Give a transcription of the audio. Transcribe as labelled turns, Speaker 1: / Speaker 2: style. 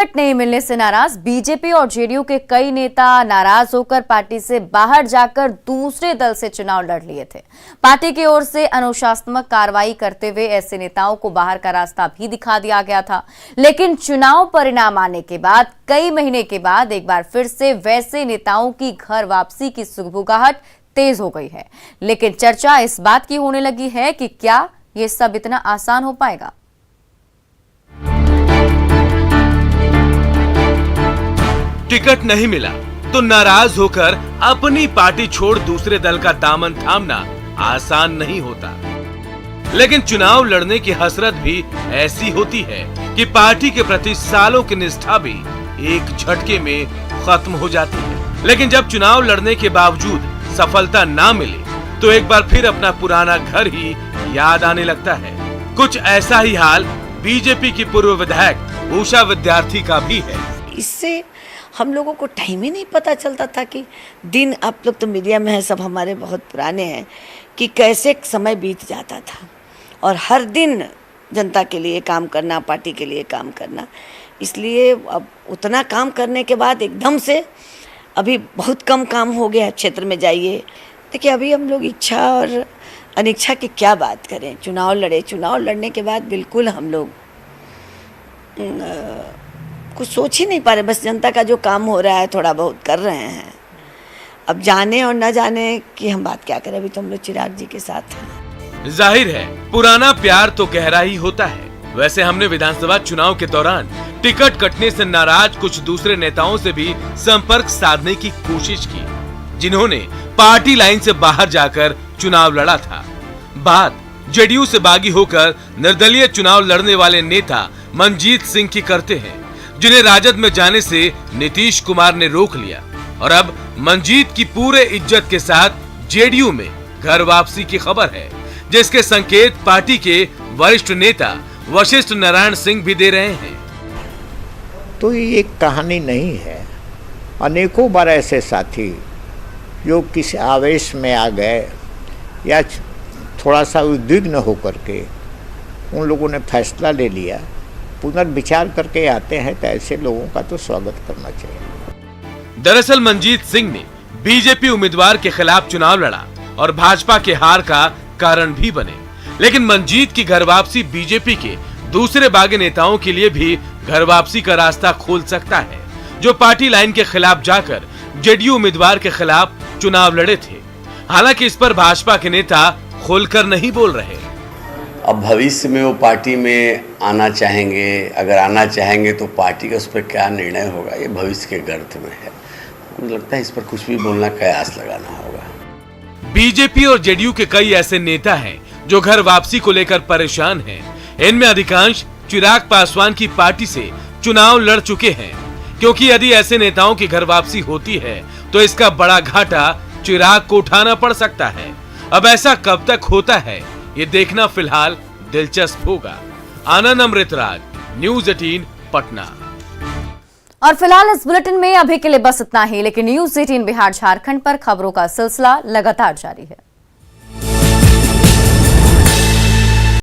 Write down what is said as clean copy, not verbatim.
Speaker 1: Ticket नहीं मिलने से नाराज बीजेपी और जेडीयू के कई नेता नाराज होकर पार्टी से बाहर जाकर दूसरे दल से चुनाव लड़ लिए थे। पार्टी की ओर से अनुशासनात्मक कार्रवाई करते हुए ऐसे नेताओं को बाहर का रास्ता भी दिखा दिया गया था, लेकिन चुनाव परिणाम आने के बाद कई महीने के बाद एक बार फिर से वैसे नेताओं की घर वापसी की सुगबुगाहट तेज हो गई है। लेकिन चर्चा इस बात की होने लगी है कि क्या ये सब इतना आसान हो पाएगा।
Speaker 2: टिकट नहीं मिला तो नाराज होकर अपनी पार्टी छोड़ दूसरे दल का दामन थामना आसान नहीं होता, लेकिन चुनाव लड़ने की हसरत भी ऐसी होती है कि पार्टी के प्रति सालों की निष्ठा भी एक झटके में खत्म हो जाती है। लेकिन जब चुनाव लड़ने के बावजूद सफलता ना मिले तो एक बार फिर अपना पुराना घर ही याद आने लगता है। कुछ ऐसा ही हाल बीजेपी की पूर्व विधायक उषा विद्यार्थी का भी है।
Speaker 3: इससे हम लोगों को टाइम ही नहीं पता चलता था कि दिन, आप लोग तो मीडिया में है, सब हमारे बहुत पुराने हैं, कि कैसे समय बीत जाता था और हर दिन जनता के लिए काम करना, पार्टी के लिए काम करना। इसलिए अब उतना काम करने के बाद एकदम से अभी बहुत कम काम हो गया। क्षेत्र में जाइए, देखिए अभी हम लोग इच्छा और अनिच्छा की क्या बात करें। चुनाव लड़े, चुनाव लड़ने के बाद बिल्कुल हम लोग कुछ सोच ही नहीं पा रहे। बस जनता का जो काम हो रहा है थोड़ा बहुत कर रहे हैं। अब जाने और न जाने की हम बात क्या करें, अभी तो हम लोग चिराग जी के साथ हैं।
Speaker 2: जाहिर है पुराना प्यार तो गहरा ही होता है। वैसे हमने विधानसभा चुनाव के दौरान टिकट कटने से नाराज कुछ दूसरे नेताओं से भी संपर्क साधने की कोशिश की, जिन्होंने पार्टी लाइन से बाहर जाकर चुनाव लड़ा था। बात जेडीयू से बागी होकर निर्दलीय चुनाव लड़ने वाले नेता मनजीत सिंह की करते हैं, जिन्हें राजद में जाने से नीतीश कुमार ने रोक लिया और अब मनजीत की पूरे इज्जत के साथ जेडीयू में घर वापसी की खबर है, जिसके संकेत पार्टी के वरिष्ठ नेता वशिष्ठ नारायण सिंह भी दे रहे हैं।
Speaker 4: तो ये एक कहानी नहीं है। अनेकों बार ऐसे साथी जो किसी आवेश में आ गए या थोड़ा सा उद्विग्न होकर के उन लोगों ने फैसला ले लिया, पुनर्विचार करके आते हैं, तो ऐसे लोगों का तो स्वागत करना चाहिए।
Speaker 2: दरअसल मनजीत सिंह ने बीजेपी उम्मीदवार के खिलाफ चुनाव लड़ा और भाजपा के हार का कारण भी बने, लेकिन मनजीत की घर वापसी बीजेपी के दूसरे बागी नेताओं के लिए भी घर वापसी का रास्ता खोल सकता है, जो पार्टी लाइन के खिलाफ जाकर जेडीयू उम्मीदवार के खिलाफ चुनाव लड़े थे। हालांकि इस पर भाजपा के नेता खोलकर नहीं बोल रहे।
Speaker 5: अब भविष्य में वो पार्टी में आना चाहेंगे, अगर आना चाहेंगे तो पार्टी का उस पर क्या निर्णय होगा, ये भविष्य के गर्त में है। मुझे लगता है इस पर कुछ भी बोलना कयास लगाना होगा।
Speaker 2: बीजेपी और जेडीयू के कई ऐसे नेता हैं जो घर वापसी को लेकर परेशान हैं। इनमें अधिकांश चिराग पासवान की पार्टी से चुनाव लड़ चुके हैं, क्योंकि यदि ऐसे नेताओं की घर वापसी होती है तो इसका बड़ा घाटा चिराग को उठाना पड़ सकता है। अब ऐसा कब तक होता है, ये देखना फिलहाल दिलचस्प होगा। आनंद अमृतराज, न्यूज़ 18 पटना।
Speaker 1: और फिलहाल इस बुलेटिन में अभी के लिए बस इतना ही, लेकिन न्यूज़ 18 बिहार झारखंड पर खबरों का सिलसिला लगातार जारी है।